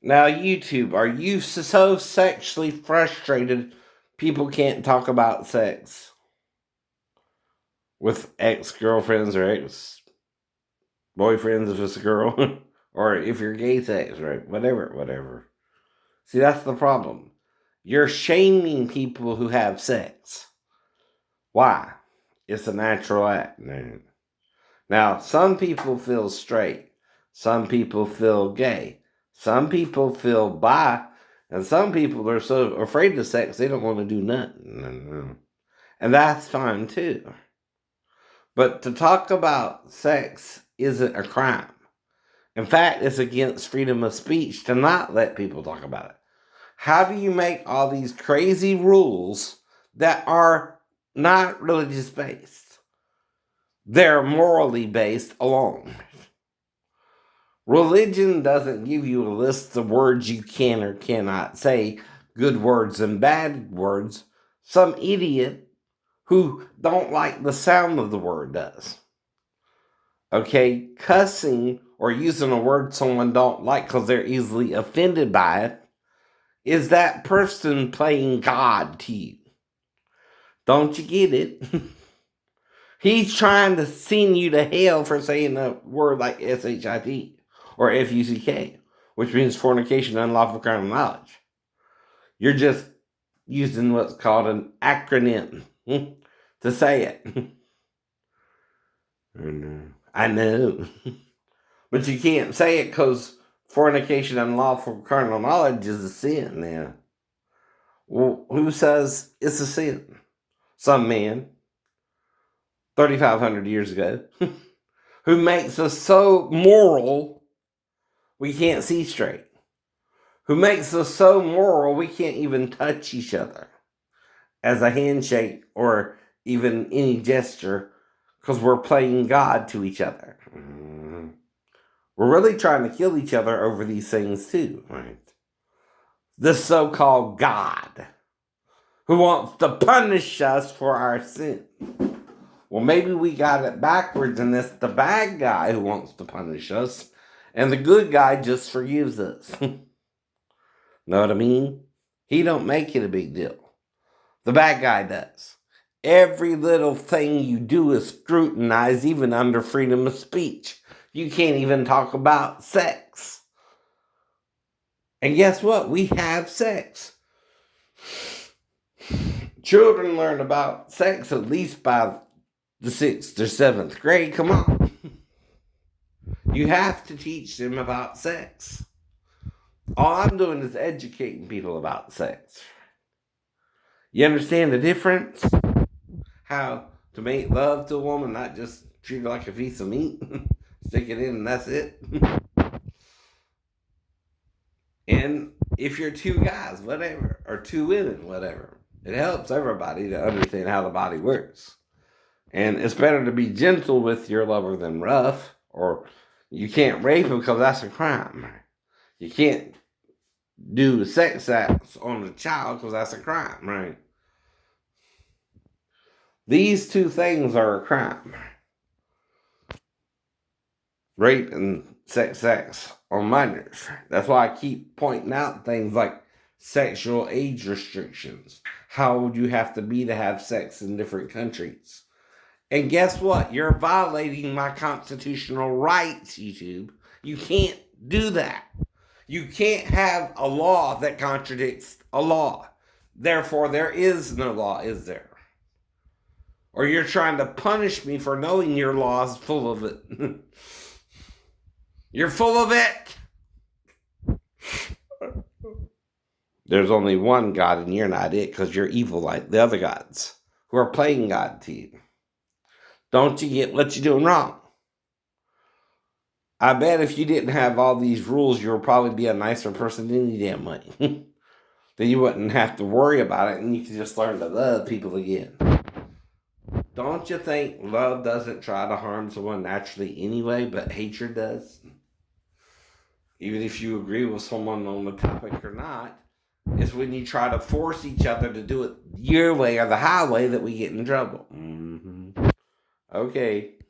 Now, YouTube, are you so sexually frustrated people can't talk about sex with ex-girlfriends or ex-boyfriends if it's a girl? Or if you're gay sex, right? Whatever. See, that's the problem. You're shaming people who have sex. Why? It's a natural act, man. Now, some people feel straight. Some people feel gay. Some people feel bi. And some people are so afraid of sex, they don't want to do nothing. And that's fine too. But to talk about sex isn't a crime. In fact, it's against freedom of speech to not let people talk about it. How do you make all these crazy rules that are not religious based? They're morally based alone. Religion doesn't give you a list of words you can or cannot say, good words and bad words. Some idiot who don't like the sound of the word does. Okay, cussing or using a word someone don't like because they're easily offended by it is that person playing God to you. Don't you get it? He's trying to send you to hell for saying a word like SHIT or FUCK, which means fornication, unlawful carnal knowledge. You're just using what's called an acronym to say it. I know. But you can't say it because fornication, unlawful carnal knowledge is a sin now. Well, who says it's a sin? Some man, 3,500 years ago, who makes us so moral we can't see straight. Who makes us so moral we can't even touch each other as a handshake or even any gesture because we're playing God to each other. We're really trying to kill each other over these things too, right? This so-called God who wants to punish us for our sin. Well, maybe we got it backwards and it's the bad guy who wants to punish us and the good guy just forgives us. Know what I mean? He don't make it a big deal. The bad guy does. Every little thing you do is scrutinized, even under freedom of speech. You can't even talk about sex. And guess what? We have sex. Children learn about sex at least by the 6th or 7th grade. Come on. You have to teach them about sex. All I'm doing is educating people about sex. You understand the difference? How to make love to a woman, not just treat her like a piece of meat, stick it in and that's it. And if you're two guys, whatever, or two women, whatever, it helps everybody to understand how the body works. And it's better to be gentle with your lover than rough, or you can't rape him because that's a crime. You can't do sex acts on a child because that's a crime, right? These two things are a crime. Rape and sex acts on minors. That's why I keep pointing out things like sexual age restrictions. How old you have to be to have sex in different countries. And guess what? You're violating my constitutional rights, YouTube. You can't do that. You can't have a law that contradicts a law. Therefore, there is no law, is there? Or you're trying to punish me for knowing your law is full of it. You're full of it. There's only one God and you're not it because you're evil like the other gods who are playing God to you. Don't you get what you're doing wrong? I bet if you didn't have all these rules, you would probably be a nicer person any damn way. Then you wouldn't have to worry about it and you could just learn to love people again. Don't you think love doesn't try to harm someone naturally anyway, but hatred does? Even if you agree with someone on the topic or not, it's when you try to force each other to do it your way or the highway that we get in trouble. Okay.